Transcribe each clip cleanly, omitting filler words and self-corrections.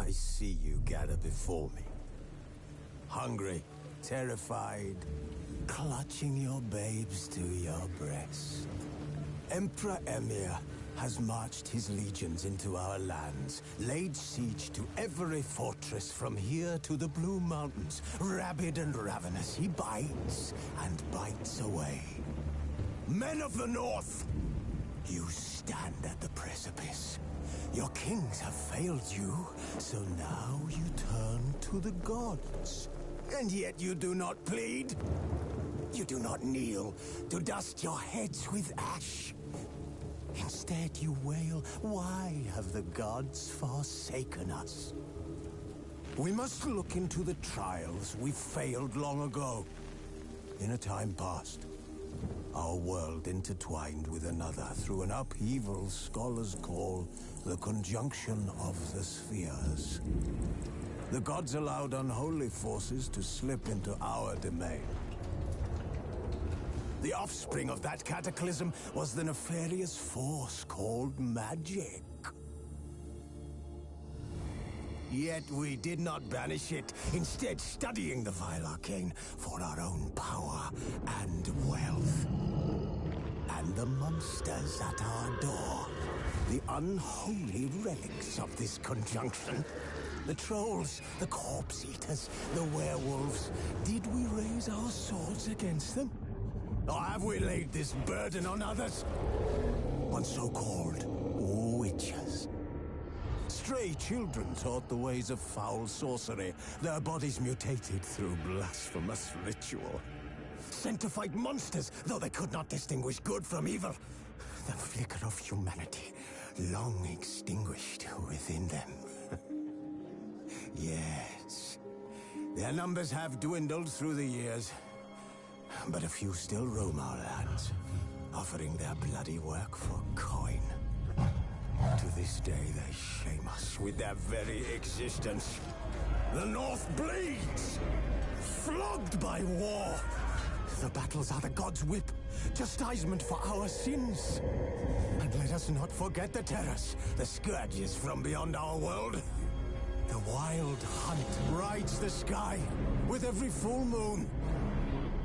I see you gather before me. Hungry, terrified, clutching your babes to your breast. Emperor Emhyr has marched his legions into our lands, laid siege to every fortress from here to the Blue Mountains. Rabid and ravenous, he bites and bites away. Men of the North, you stand at the precipice. Your kings have failed you, so now you turn to the gods. And yet you do not plead. You do not kneel to dust your heads with ash. Instead you wail, why have the gods forsaken us? We must look into the trials we failed long ago. In a time past, our world intertwined with another through an upheaval scholars call the conjunction of the spheres. The gods allowed unholy forces to slip into our domain. The offspring of that cataclysm was the nefarious force called magic. Yet we did not banish it, instead studying the vile arcane for our own power and wealth. And the monsters at our door, the unholy relics of this conjunction. The trolls, the corpse eaters, the werewolves. Did we raise our swords against them? Or have we laid this burden on others? On so-called witches. Stray children taught the ways of foul sorcery, their bodies mutated through blasphemous ritual. Sent to fight monsters, though they could not distinguish good from evil. The flicker of humanity, long extinguished within them. Yes, their numbers have dwindled through the years. But a few still roam our lands, offering their bloody work for coin. To this day, they shame us with their very existence. The North bleeds, flogged by war. The battles are the gods' whip, chastisement for our sins. And let us not forget the terrors, the scourges from beyond our world. The wild hunt rides the sky with every full moon.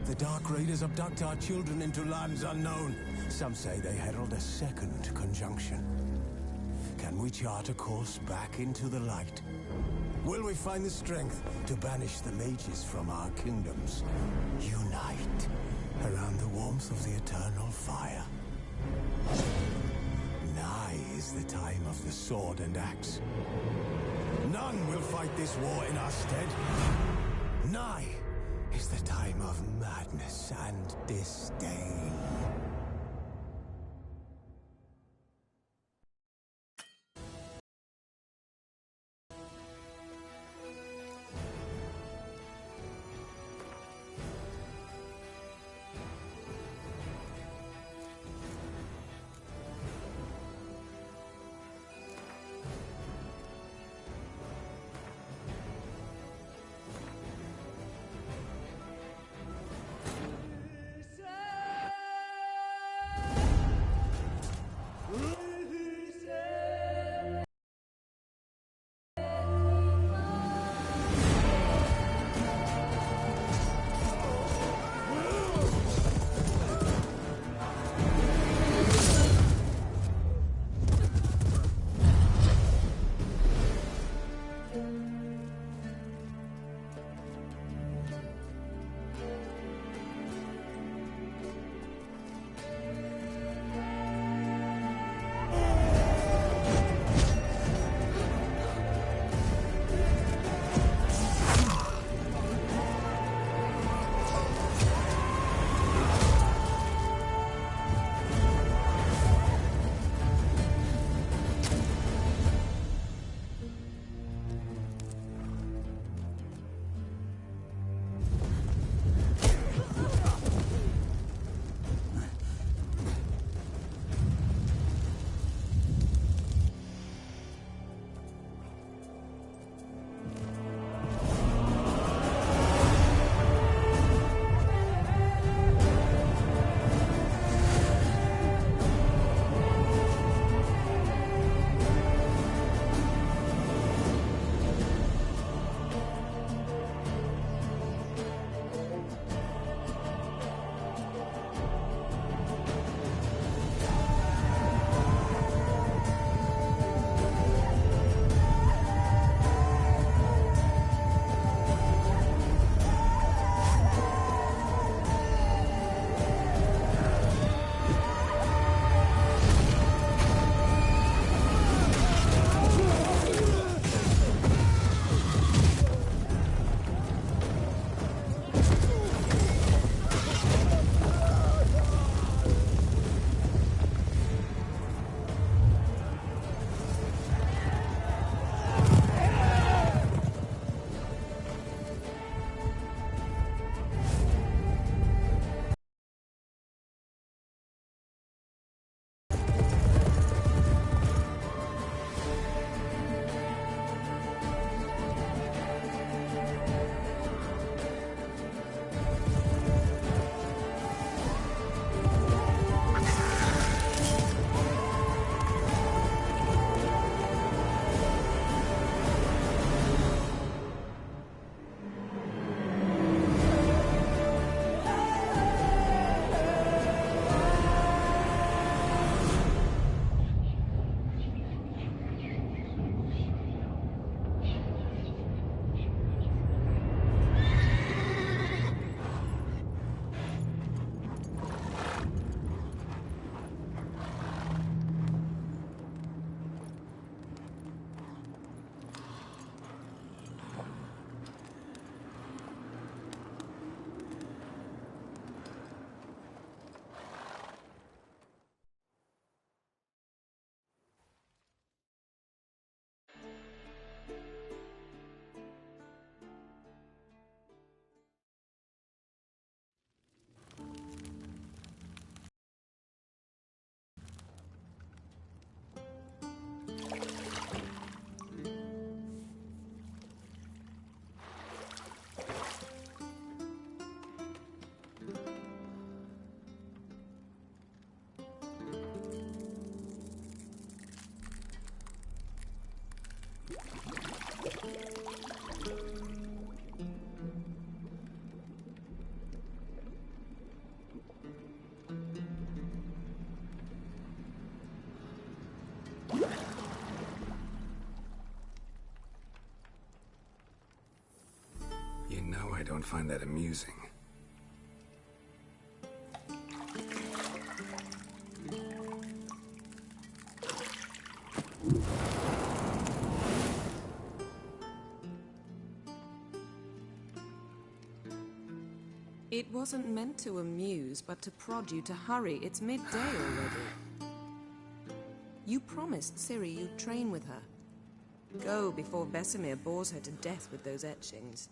The Dark Raiders abduct our children into lands unknown. Some say they herald a second conjunction. Can we chart a course back into the light? Will we find the strength to banish the mages from our kingdoms? Unite around the warmth of the eternal fire. Nigh is the time of the sword and axe. None will fight this war in our stead. Nigh is the time of madness and disdain. You know I don't find that amusing. It wasn't meant to amuse, but to prod you to hurry. It's midday already. You promised Ciri you'd train with her. Go before Vesemir bores her to death with those etchings.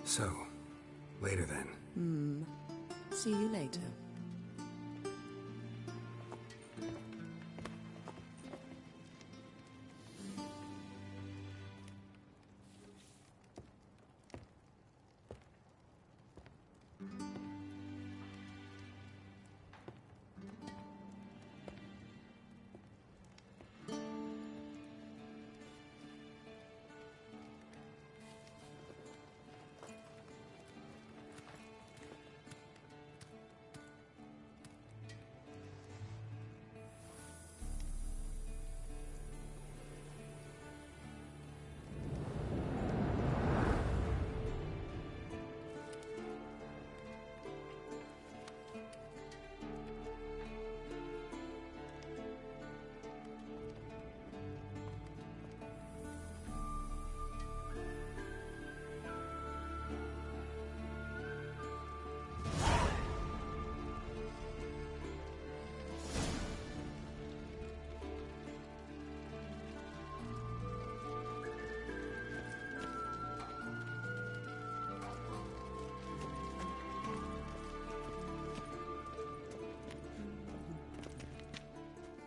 So, later then. See you later.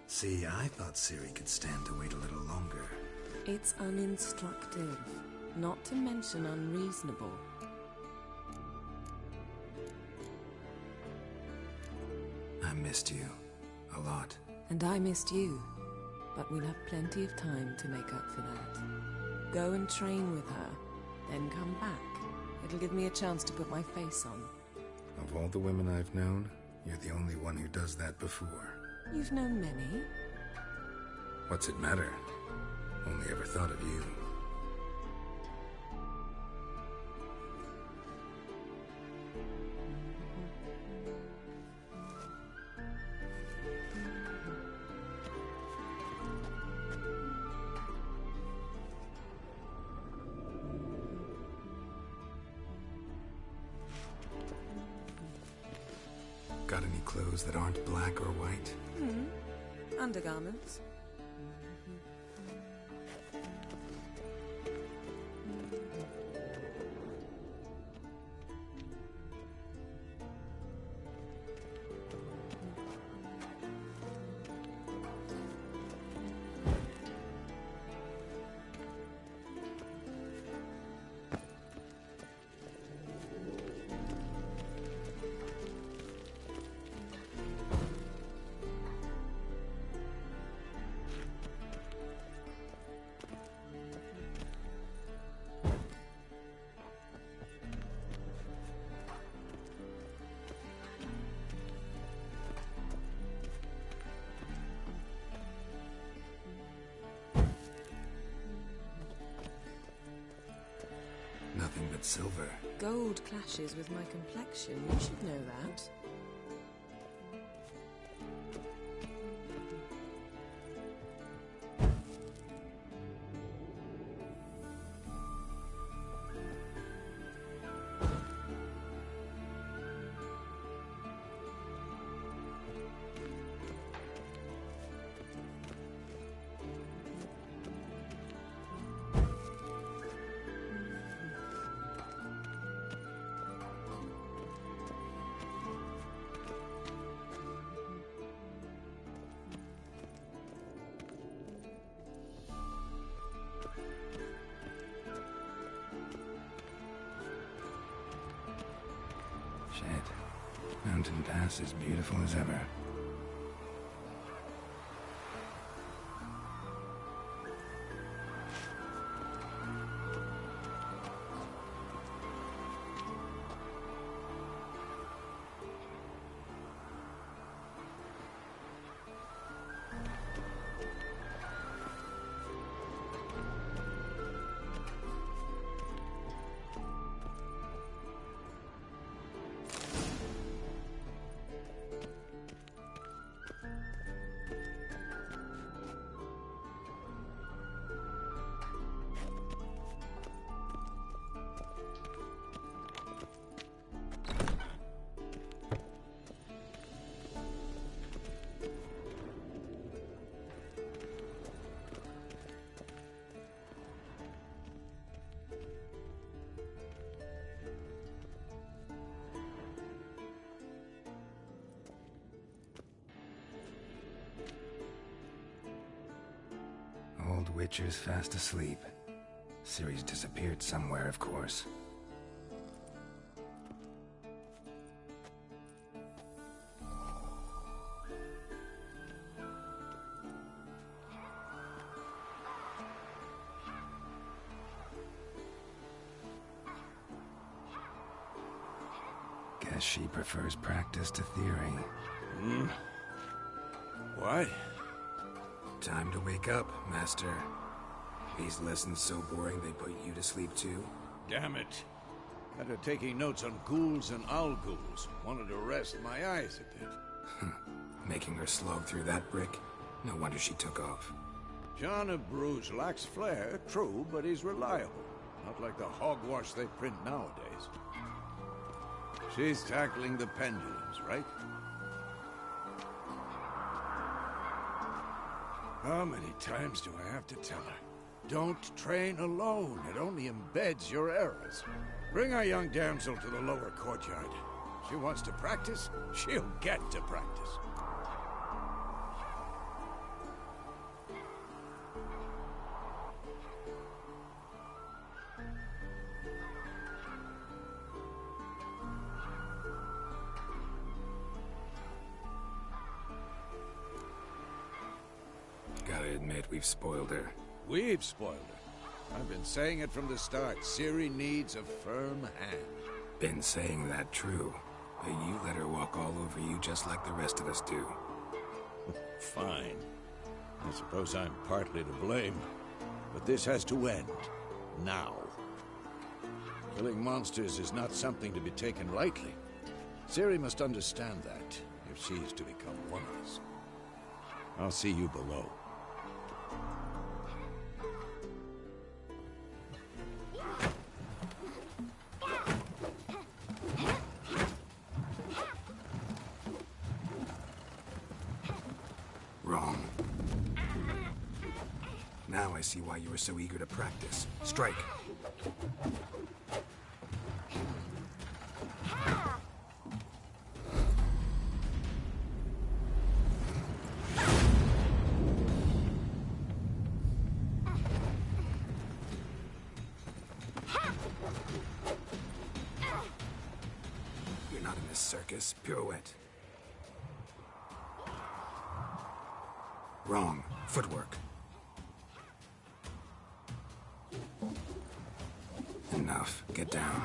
See, I thought Ciri could stand to wait a little longer. It's uninstructive, not to mention unreasonable. I missed you. A lot. And I missed you. But we'll have plenty of time to make up for that. Go and train with her, then come back. It'll give me a chance to put my face on. Of all the women I've known, you're the only one who does that before. You've known many. What's it matter? Only ever thought of you. Got any clothes that aren't black or white? Undergarments. Nothing but silver. Gold clashes with my complexion. You should know that. Shit. Mountain Pass is beautiful as ever. Witcher's fast asleep. Ciri's disappeared somewhere, of course. Guess she prefers practice to theory. What? Time to wake up, Master. These lessons so boring they put you to sleep too? Damn it. After taking notes on ghouls and owl-ghouls, wanted to rest my eyes a bit. Making her slog through that brick? No wonder she took off. John of Bruges lacks flair, true, but he's reliable. Not like the hogwash they print nowadays. She's tackling the pendulums, right? How many times do I have to tell her? Don't train alone. It only embeds your errors. Bring our young damsel to the lower courtyard. She wants to practice, she'll get to practice. Gotta admit, we've spoiled her. We've spoiled her. I've been saying it from the start. Ciri needs a firm hand. Been saying that true, but you let her walk all over you just like the rest of us do. Fine. I suppose I'm partly to blame. But this has to end. Now. Killing monsters is not something to be taken lightly. Ciri must understand that, if she is to become one of us. I'll see you below. Wrong. Now I see why you were so eager to practice. Strike. You're not in this circus. Pirouette. Wrong. Footwork. Enough. Get down.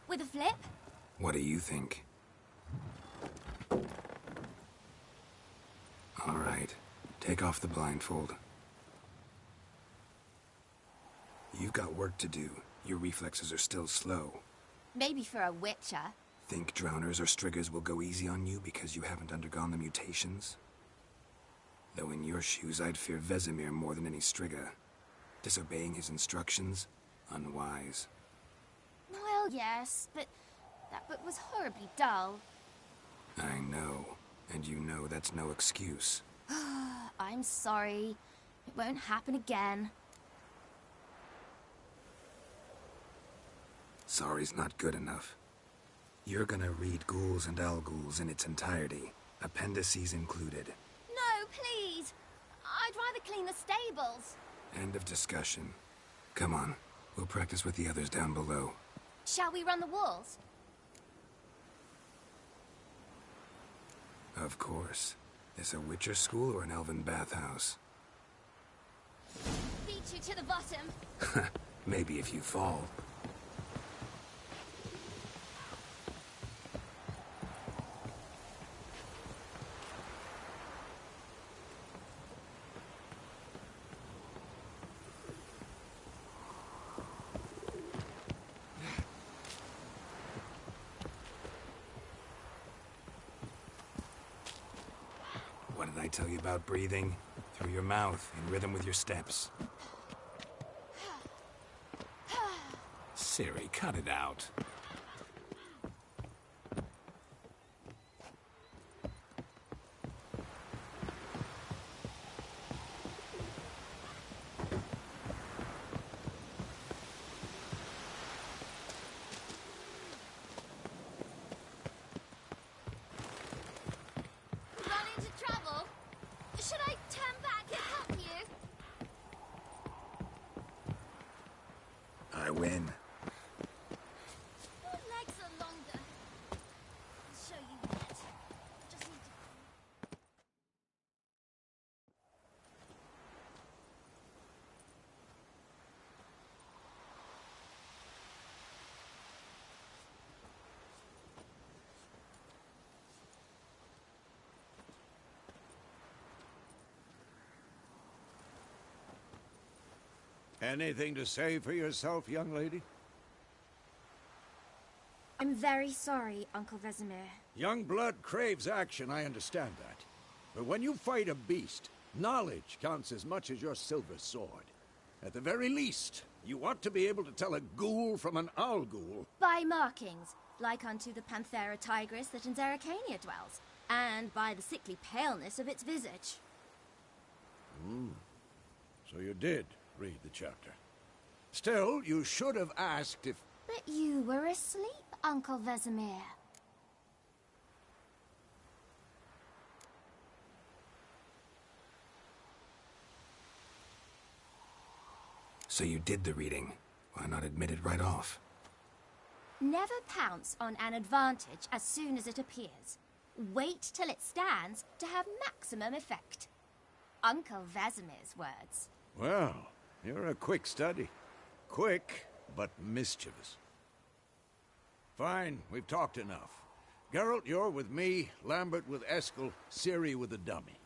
With a flip? What do you think? All right. Take off the blindfold. You've got work to do. Your reflexes are still slow. Maybe for a witcher. Think drowners or striggers will go easy on you because you haven't undergone the mutations? Though in your shoes, I'd fear Vesemir more than any strigger. Disobeying his instructions? Unwise. Well, yes, but that book was horribly dull. I know. And you know that's no excuse. I'm sorry. It won't happen again. Sorry's not good enough. You're gonna read Ghouls and Owl-Ghouls in its entirety, appendices included. No, please! I'd rather clean the stables. End of discussion. Come on, we'll practice with the others down below. Shall we run the walls? Of course. This a Witcher school or an elven bathhouse? Beat you to the bottom. Maybe if you fall. What did I tell you about breathing? Through your mouth, in rhythm with your steps. Ciri, cut it out. Run into trouble? Should I turn back and help Anything to say for yourself, young lady? I'm very sorry, Uncle Vesemir. Young blood craves action, I understand that. But when you fight a beast, knowledge counts as much as your silver sword. At the very least, you ought to be able to tell a ghoul from an owl ghoul. By markings, like unto the Panthera tigris that in Zerrikania dwells, and by the sickly paleness of its visage. So you did read the chapter. Still, you should have asked if... But you were asleep, Uncle Vesemir. So you did the reading. Why not admit it right off? Never pounce on an advantage as soon as it appears. Wait till it stands to have maximum effect. Uncle Vesemir's words. Well, you're a quick study. Quick, but mischievous. Fine, we've talked enough. Geralt, you're with me, Lambert with Eskel, Ciri with the dummy.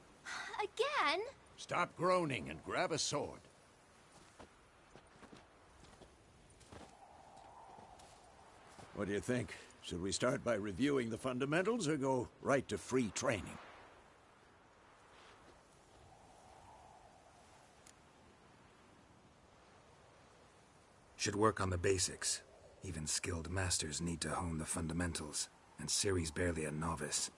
Again? Stop groaning and grab a sword. What do you think? Should we start by reviewing the fundamentals or go right to free training? Should work on the basics. Even skilled masters need to hone the fundamentals, and Ciri's barely a novice.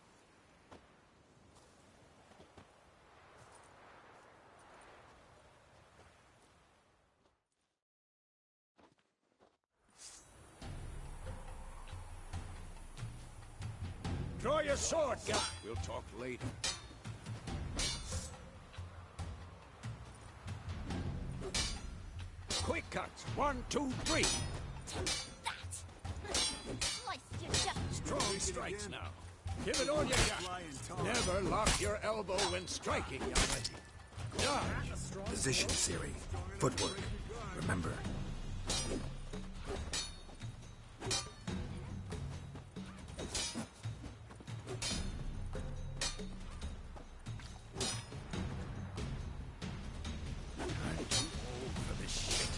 Draw your sword, Geralt. We'll talk later. Quick cuts. 1, 2, 3. That! Sliced your gut. Strong strikes now. Give it all you got. Never lock your elbow when striking, young lady. Dodge. Position, Ciri. Footwork. Remember. I'm too old for this shit.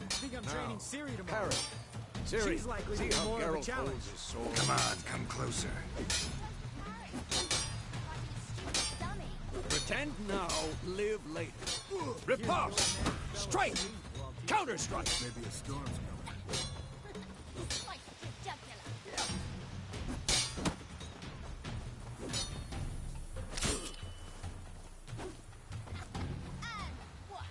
I think I'm training Ciri tomorrow. Parrot. Ciri, She's likely to see be how more of a Geralt challenge. holds his sword. Come on, come closer. Pretend now, live later. Riposte! Strike! Counter-strike! Maybe a storm's coming. Sliced your jugular. And one.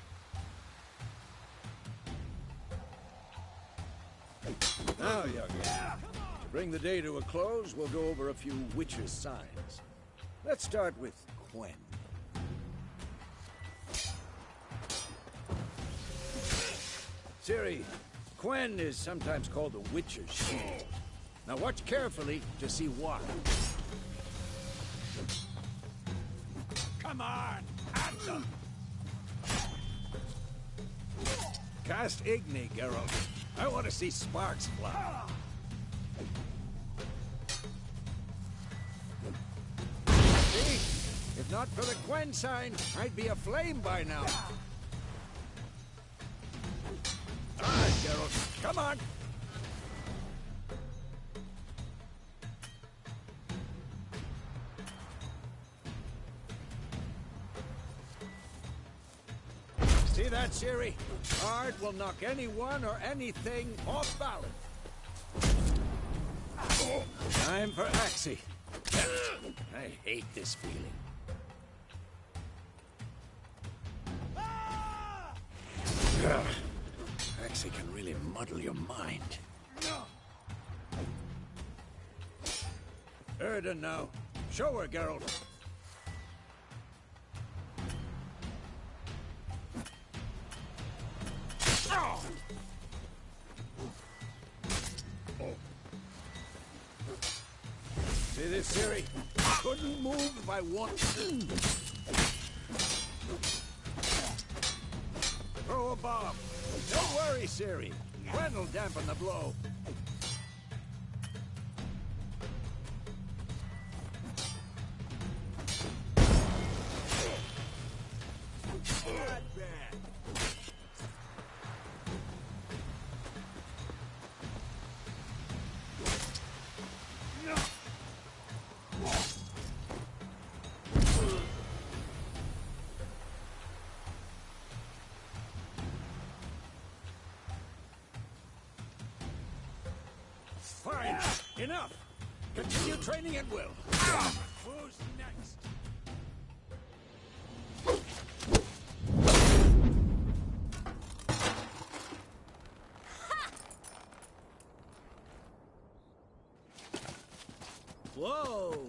Now, young man, to bring the day to a close, we'll go over a few witches' signs. Let's start with Quen. Ciri, Quen is sometimes called the Witcher's Shield. Now watch carefully to see why. Come on, at them! Cast Igni, Geralt. I want to see sparks fly. See? If not for the Quen sign, I'd be aflame by now. All right, Geralt. Come on. See that, Ciri? Ard will knock anyone or anything off balance. Time for Axii. I hate this feeling. Axii can really muddle your mind. Erden now. Show her, Geralt. See this, Ciri? Couldn't move if I want. Throw a bomb. Don't worry, Ciri. Quen will dampen the blow. Fine. Enough. Continue training at will. Who's next? Whoa!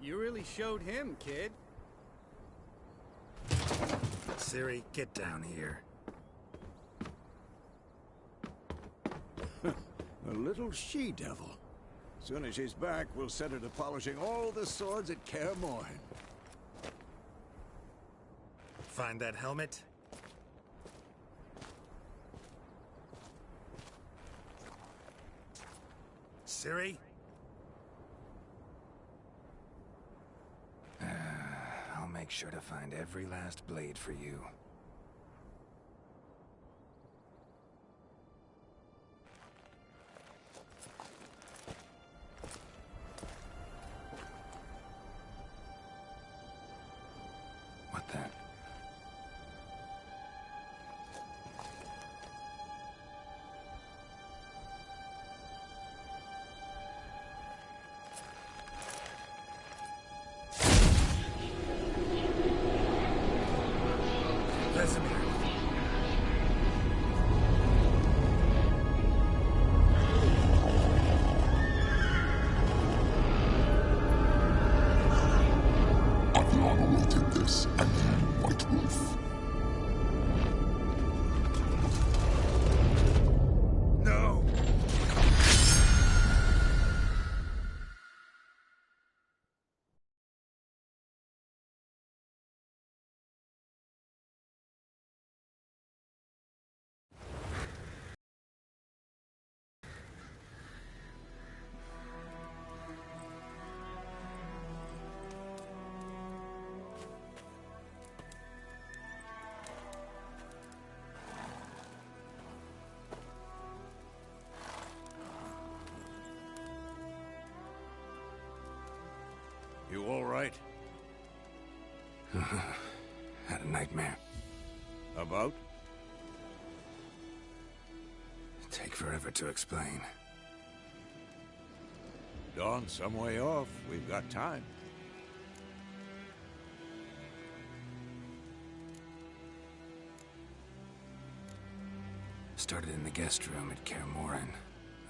You really showed him, kid. Ciri, get down here. A little she-devil. Soon as she's back, we'll set her to polishing all the swords at Kaer Morhen. Find that helmet? Ciri? I'll make sure to find every last blade for you. What then? Vesemir. Athlana will take this, and you, White Wolf. No! You all right? Had a nightmare. About? Take forever to explain. Dawn's some way off. We've got time. Started in the guest room at Kaer Morhen.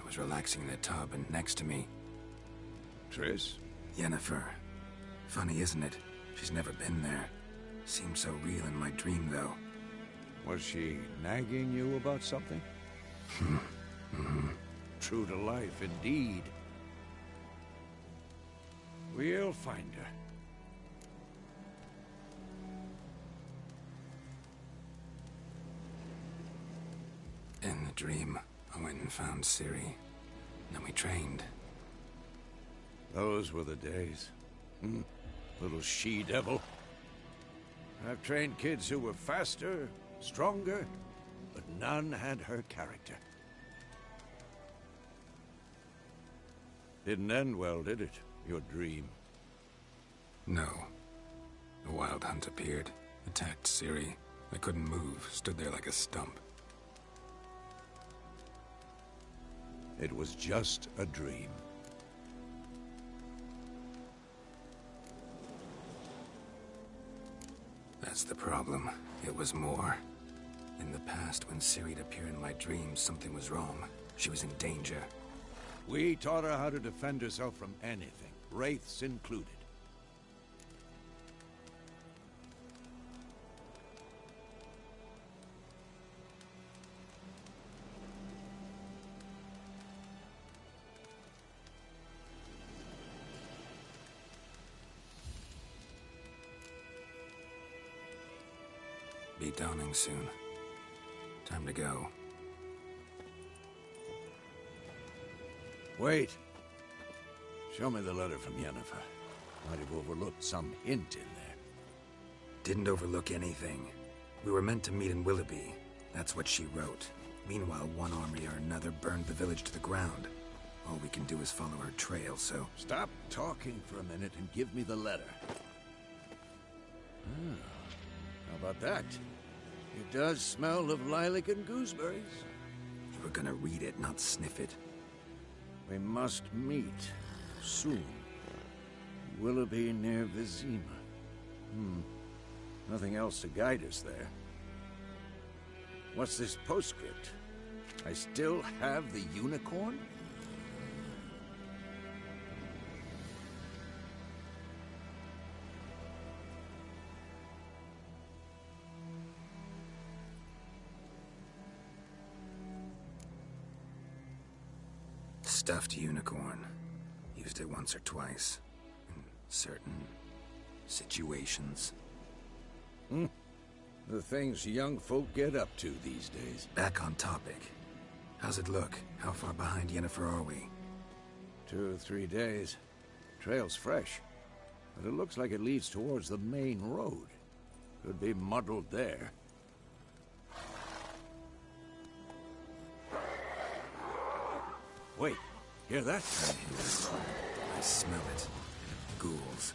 I was relaxing in the tub, and next to me, Triss? Yennefer. Funny, isn't it? She's never been there. Seemed so real in my dream, though. Was she nagging you about something? True to life, indeed. We'll find her. In the dream, I went and found Ciri. Then we trained. Those were the days. Little she-devil. I've trained kids who were faster, stronger, but none had her character. Didn't end well, did it? Your dream? No. The Wild Hunt appeared, attacked Ciri. I couldn't move, stood there like a stump. It was just a dream. That's the problem. It was more. In the past, when Ciri'd appear in my dreams, something was wrong. She was in danger. We taught her how to defend herself from anything, wraiths included. Be dawning soon. Time to go. Wait. Show me the letter from Yennefer. Might have overlooked some hint in there. Didn't overlook anything. We were meant to meet in Willoughby. That's what she wrote. Meanwhile, one army or another burned the village to the ground. All we can do is follow her trail, so... Stop talking for a minute and give me the letter. How about that? It does smell of lilac and gooseberries. You were gonna read it, not sniff it. We must meet soon. Willoughby near Vizima. Nothing else to guide us there. What's this postscript? I still have the unicorn? Stuffed unicorn. Used it once or twice. In certain situations. The things young folk get up to these days. Back on topic. How's it look? How far behind Yennefer are we? 2 or 3 days. Trail's fresh. But it looks like it leads towards the main road. Could be muddled there. Wait, hear that? I smell it. Ghouls.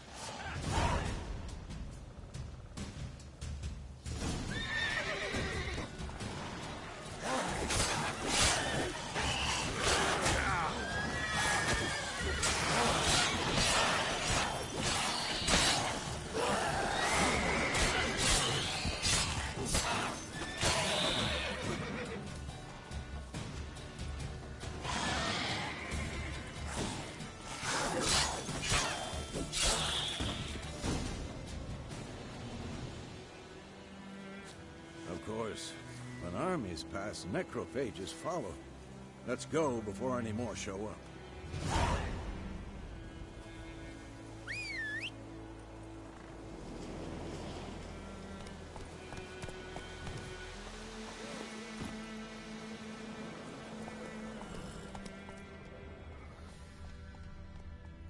Of course, when armies pass, necrophages follow. Let's go before any more show up.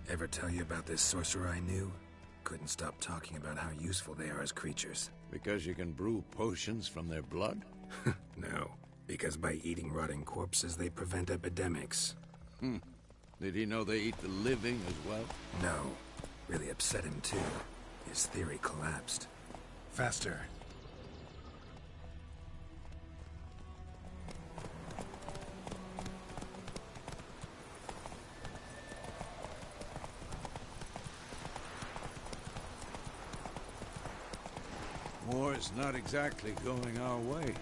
Ever tell you about this sorcerer I knew? Couldn't stop talking about how useful they are as creatures. Because you can brew potions from their blood? No, because by eating rotting corpses, they prevent epidemics. Did he know they eat the living as well? No. Really upset him, too. His theory collapsed. Faster. War's not exactly going our way.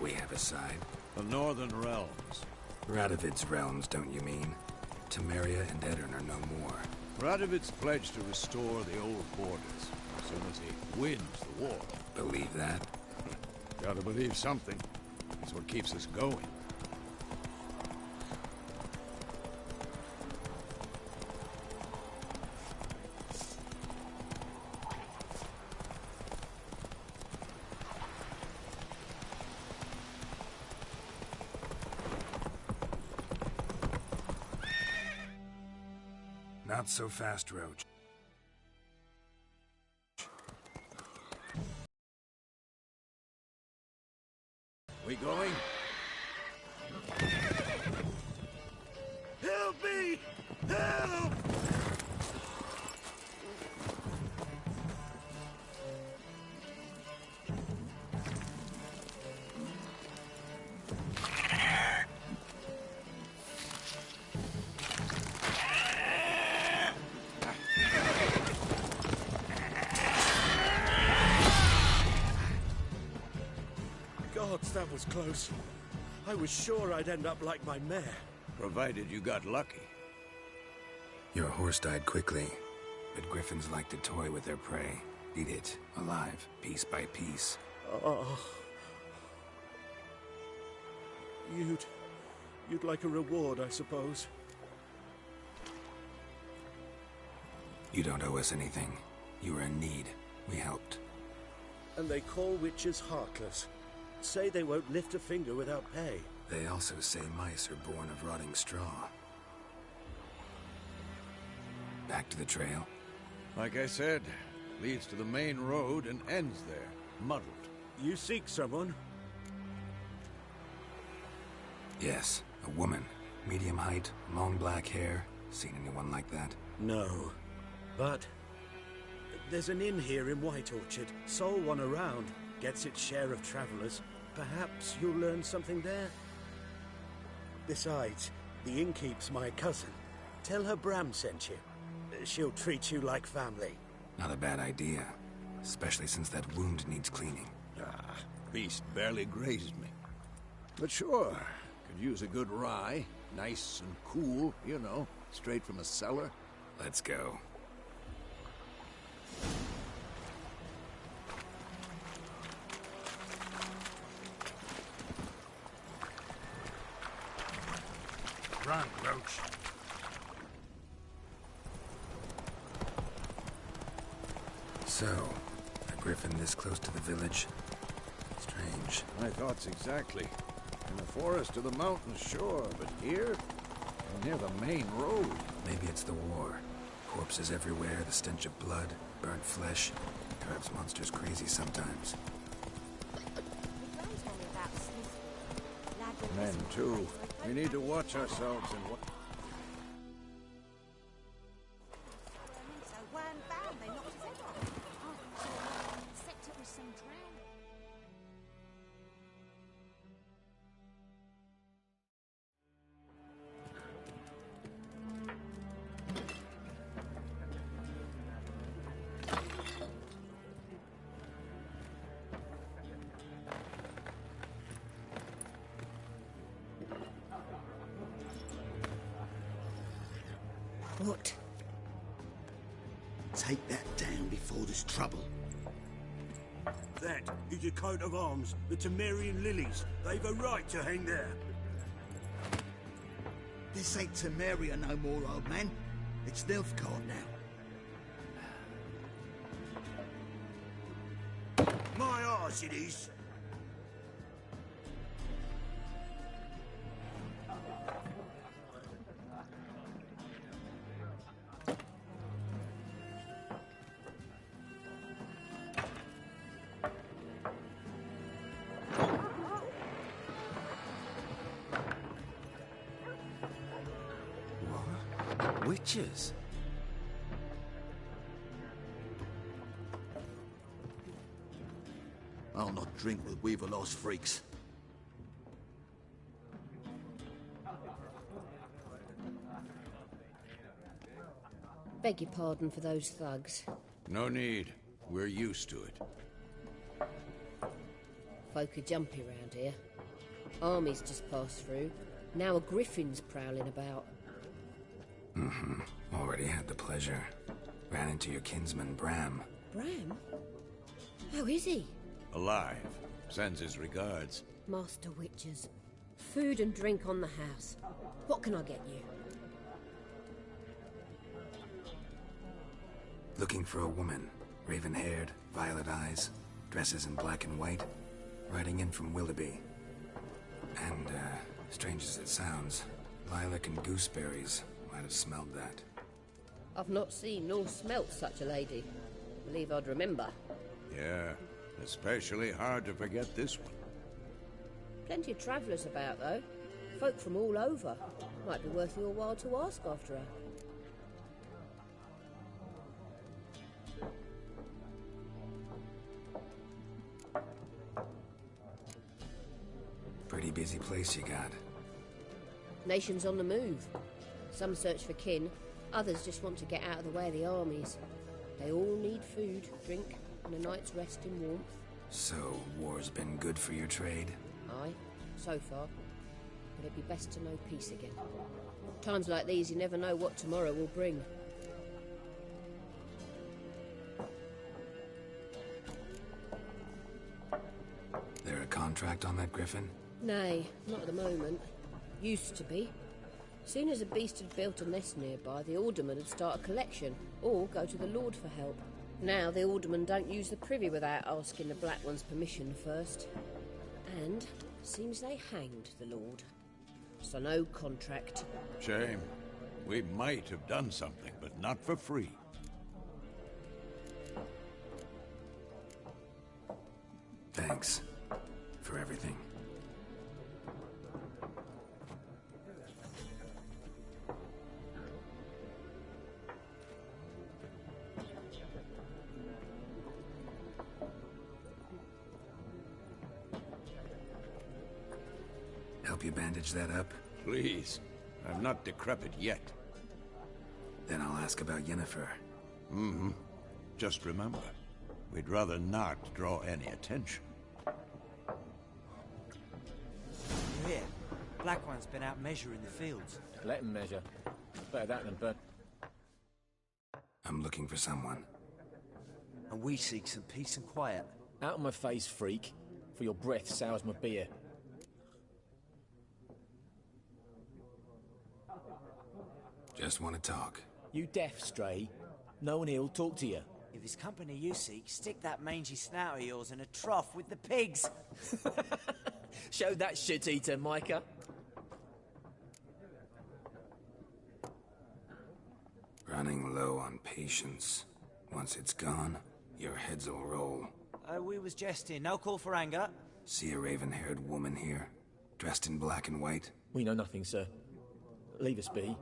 We have a side. The Northern Realms. Radovid's realms, don't you mean? Temeria and Edirn are no more. Radovid's pledged to restore the old borders as soon as he wins the war. Believe that? Gotta believe something. It's what keeps us going. Not so fast, Roach. We going? Help me! Help! Gods, that was close. I was sure I'd end up like my mare. Provided you got lucky. Your horse died quickly, but griffins like to toy with their prey. Eat it, alive, piece by piece. Oh. You'd like a reward, I suppose. You don't owe us anything. You were in need. We helped. And they call witches heartless. Say they won't lift a finger without pay. They also say mice are born of rotting straw. Back to the trail? Like I said, leads to the main road and ends there, muddled. You seek someone? Yes, a woman. Medium height, long black hair. Seen anyone like that? No. But there's an inn here in White Orchard. Sole one around. Gets its share of travelers. Perhaps you'll learn something there. Besides, The innkeep's my cousin. Tell her Bram sent you. She'll treat you like family. Not a bad idea. Especially since that wound needs cleaning. Ah, beast barely grazed me. But sure, could use a good rye. Nice and cool, you know, straight from a cellar. Let's go. Run, Roach. So, a griffin this close to the village? Strange. My thoughts exactly. In the forest or the mountains, sure, but here? Near the main road. Maybe it's the war. Corpses everywhere, the stench of blood, burnt flesh. Drives monsters crazy sometimes. Men, too. We need to watch ourselves and what... What? Take that down before there's trouble. That is a coat of arms, the Temerian lilies. They've a right to hang there. This ain't Temeria no more, old man. It's Nilfgaard now. My arse it is. Witches? I'll not drink with Weaverlost freaks. Beg your pardon for those thugs. No need. We're used to it. Folk are jumpy round here. Armies just passed through. Now a griffin's prowling about. Mm-hmm. Already had the pleasure. Ran into your kinsman, Bram. Bram? How is he? Alive. Sends his regards. Master Witches. Food and drink on the house. What can I get you? Looking for a woman. Raven-haired, violet eyes, dresses in black and white. Riding in from Willoughby. And, strange as it sounds, lilac and gooseberries might have smelled that. I've not seen nor smelt such a lady. Believe I'd remember. Yeah, especially hard to forget this one. Plenty of travellers about, though. Folk from all over. Might be worth your while to ask after her. Pretty busy place you got. Nations on the move. Some search for kin, others just want to get out of the way of the armies. They all need food, drink, and a night's rest in warmth. So, war's been good for your trade? Aye, so far. But it'd be best to know peace again. Times like these, you never know what tomorrow will bring. There a contract on that griffin? Nay, not at the moment. Used to be. Soon as a beast had built a nest nearby, the alderman would start a collection, or go to the Lord for help. Now the aldermen don't use the privy without asking the Black One's permission first. And seems they hanged the Lord. So no contract. Shame. We might have done something, but not for free. Thanks for everything. Help you bandage that up? Please. I'm not decrepit yet. Then I'll ask about Yennefer. Mm-hmm. Just remember, we'd rather not draw any attention. Here, Black One's been out measuring the fields. Let him measure. Better that than burn. I'm looking for someone. And we seek some peace and quiet. Out of my face, freak. For your breath sours my beer. Just want to talk. You deaf, Stray? No one here'll talk to you. If it's company you seek, stick that mangy snout of yours in a trough with the pigs. Show that shit-eater, Micah. Running low on patience. Once it's gone, your heads will roll. We was jesting. No call for anger. See a raven-haired woman here, dressed in black and white? We know nothing, sir. Leave us be.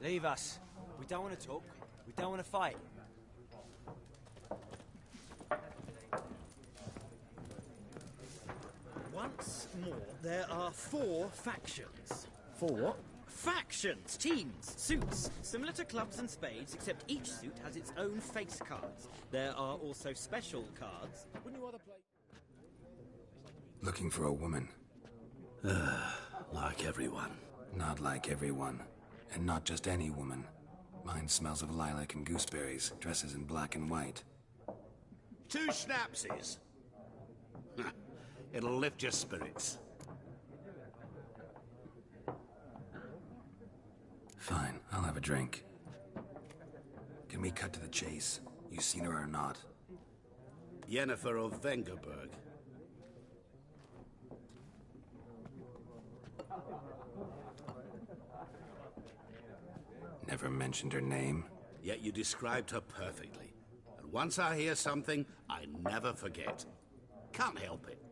Leave us. We don't want to talk. We don't want to fight. Once more, there are 4 factions. 4 what? Factions, teams, suits, similar to clubs and spades, except each suit has its own face cards. There are also special cards. Wouldn't you rather play? Looking for a woman. Like everyone. Not like everyone. And not just any woman. Mine smells of lilac and gooseberries, dresses in black and white. 2 schnapsies. It'll lift your spirits. Fine, I'll have a drink. Can we cut to the chase? You seen her or not? Yennefer of Vengerberg. Never mentioned her name. Yet you described her perfectly. And once I hear something, I never forget. Can't help it.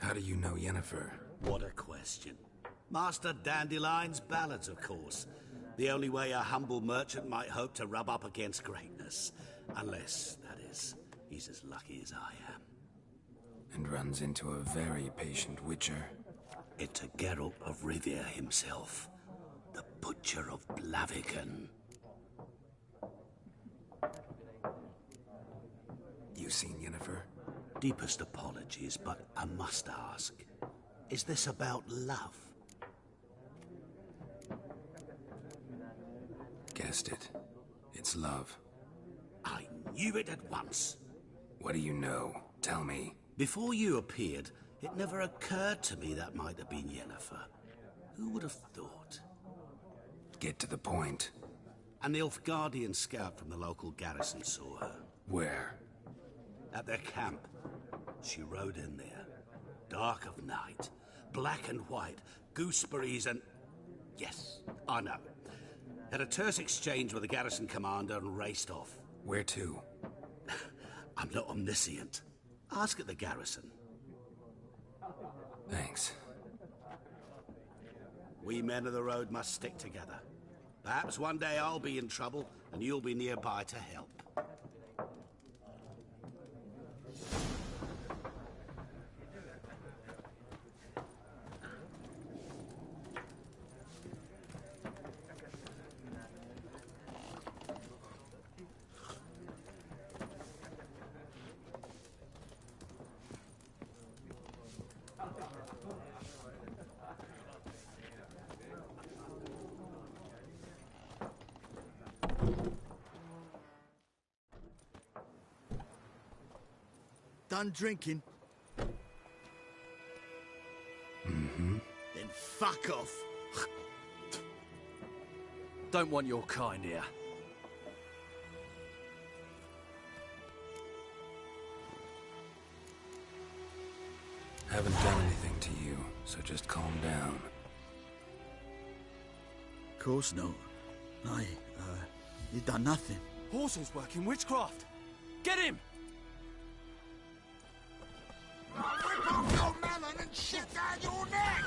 How do you know Yennefer? What a question. Master Dandelion's ballads, of course. The only way a humble merchant might hope to rub up against greatness. Unless, that is, he's as lucky as I am. And runs into a very patient witcher. It's a Geralt of Rivia himself. The Butcher of Blaviken. You seen Yennefer? Deepest apologies, but I must ask. Is this about love? Guessed it. It's love. I knew it at once. What do you know? Tell me. Before you appeared, it never occurred to me that might have been Yennefer. Who would have thought? Get to the point. A Nilfgaardian scout from the local garrison saw her. Where? At their camp. She rode in there. Dark of night. Black and white. Gooseberries and... Yes, I know. Had a terse exchange with the garrison commander and raced off. Where to? I'm not omniscient. Ask at the garrison. Thanks. We men of the road must stick together. Perhaps one day I'll be in trouble and you'll be nearby to help. Done drinking? Mm-hmm. Then fuck off. Don't want your kind here. Haven't done anything to you, so just calm down. Of course not. You done nothing. Horsel's working witchcraft. Get him! Rip off your melon and shit down your neck!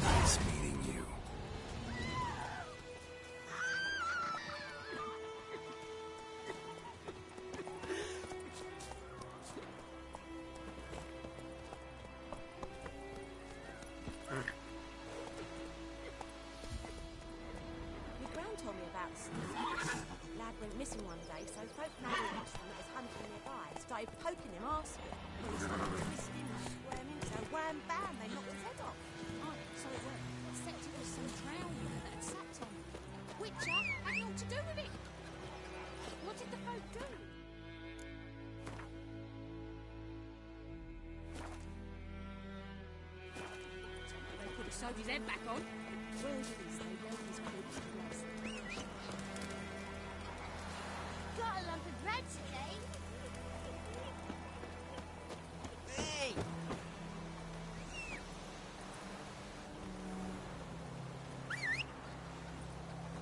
Nice meeting you. Lad went missing one day, so folk neighbours that was hunting nearby started poking him, asking. Well, he started twisting and squirming, so wham bam, they knocked his head off. Oh, so it worked. Except it was some drowned man that had sapped on him. Witcher had naught to do with it. What did the folk do? They could have sewed his head back on. Word is, they left his corpse blessed. Got a lump of bread today. Hey!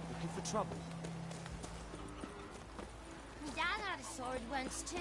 Looking for trouble? My dad had a sword once too.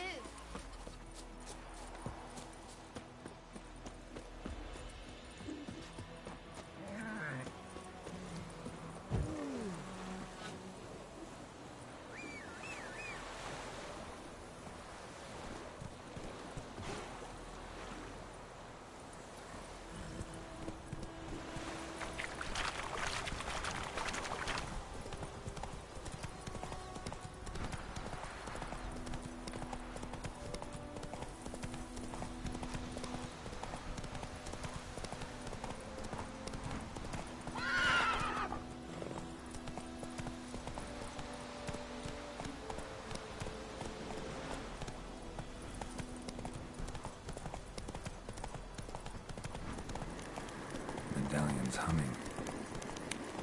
Medallion's humming.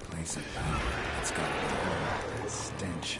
Place of power. It's got a stench.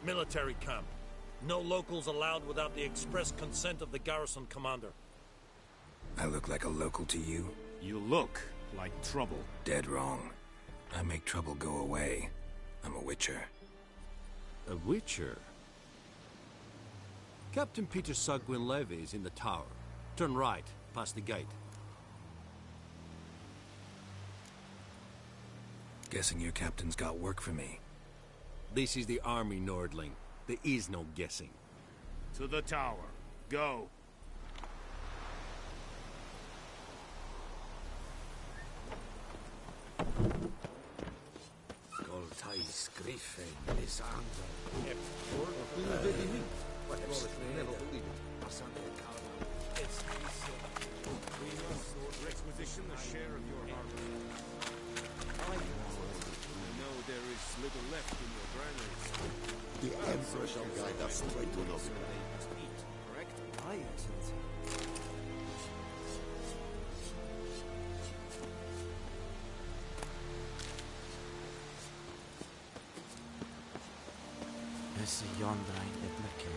Military camp. No locals allowed without the express consent of the garrison commander. I look like a local to you? You look like trouble. Dead wrong. I make trouble go away. I'm a witcher. A witcher? Captain Peter Sagwin Levy is in the tower. Turn right, past the gate. Guessing your captain's got work for me. This is the army, Nordling. There is no guessing. To the tower. Go. Goltais Griffin, Lisandro. Requisition the share of your harvest. I know there is little left in your granaries. The Emperor shall guide us straight to those. Correct? Aye, Excellency. Esse yonder ain't the blicker.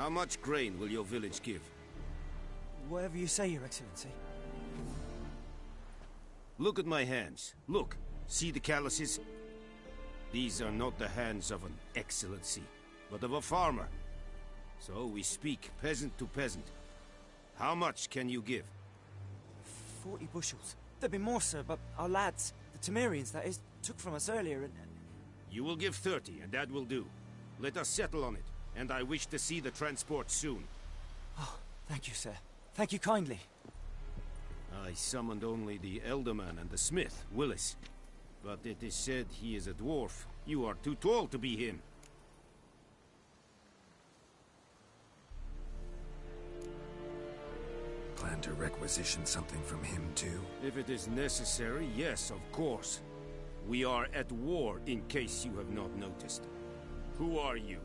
How much grain will your village give? Whatever you say, Your Excellency. Look at my hands. Look. See the calluses? These are not the hands of an excellency, but of a farmer. So we speak peasant to peasant. How much can you give? 40 bushels. There'd be more, sir, but our lads, the Temerians, that is, took from us earlier and... You will give 30, and that will do. Let us settle on it, and I wish to see the transport soon. Oh, thank you, sir. Thank you kindly. I summoned only the Elderman and the smith, Willis. But it is said he is a dwarf. You are too tall to be him. Plan to requisition something from him, too? If it is necessary, yes, of course. We are at war, in case you have not noticed. Who are you?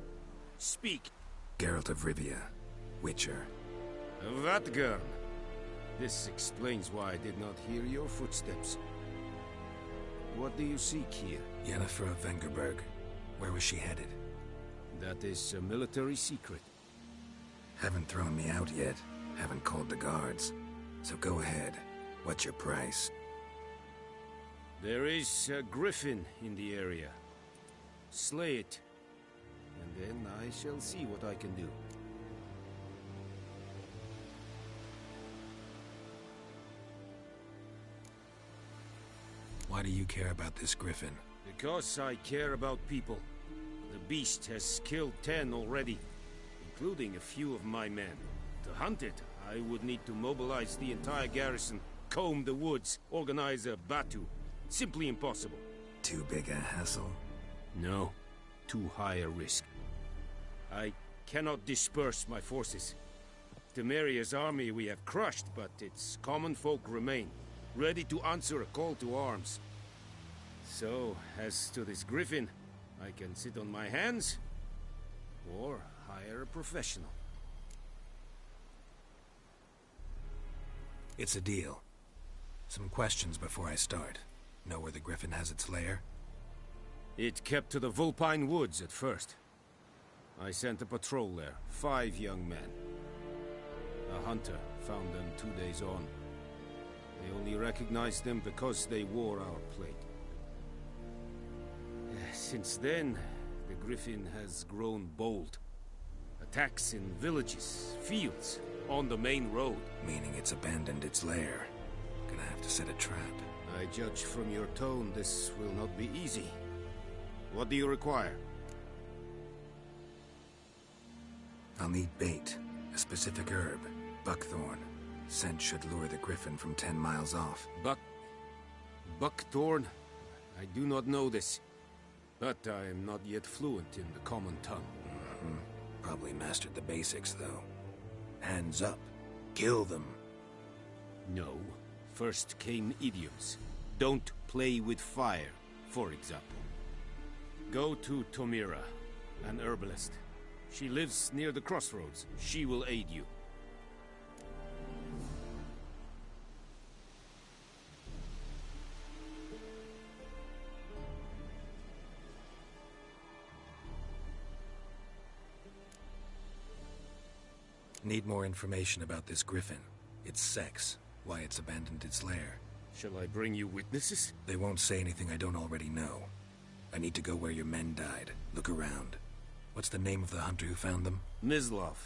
Speak. Geralt of Rivia, Witcher. Vatt'ghern. This explains why I did not hear your footsteps. What do you seek here? Yennefer of Vengerberg. Where was she headed? That is a military secret. Haven't thrown me out yet. Haven't called the guards. So go ahead. What's your price? There is a griffin in the area. Slay it. And then I shall see what I can do. Why do you care about this griffin? Because I care about people. The beast has killed 10 already, including a few of my men. To hunt it, I would need to mobilize the entire garrison, comb the woods, organize a battue. Simply impossible. Too big a hassle? No. Too high a risk. I cannot disperse my forces. Temeria's army we have crushed, but its common folk remain, ready to answer a call to arms. So, as to this griffin, I can sit on my hands, or hire a professional. It's a deal. Some questions before I start. Know where the griffin has its lair? It kept to the Vulpine Woods at first. I sent a patrol there, 5 young men. A hunter found them 2 days on. They only recognized them because they wore our plate. Since then, the griffin has grown bold. Attacks in villages, fields, on the main road. Meaning it's abandoned its lair. Gonna have to set a trap. I judge from your tone this will not be easy. What do you require? I'll need bait. A specific herb. Buckthorn. Scent should lure the griffin from 10 miles off. Buckthorn? I do not know this. But I am not yet fluent in the common tongue. Probably mastered the basics, though. Hands up. Kill them. No. First came idioms. Don't play with fire, for example. Go to Tomira, an herbalist. She lives near the crossroads. She will aid you. Need more information about this griffin. Its sex, why it's abandoned its lair. Shall I bring you witnesses? They won't say anything I don't already know. I need to go where your men died. Look around. What's the name of the hunter who found them? Mislav.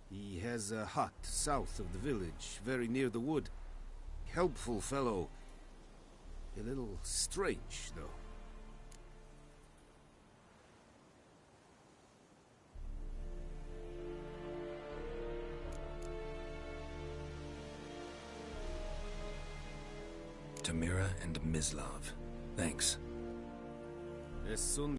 He has a hut south of the village, very near the wood. Helpful fellow. A little strange, though. Tomira and Mislav. Thanks. As soon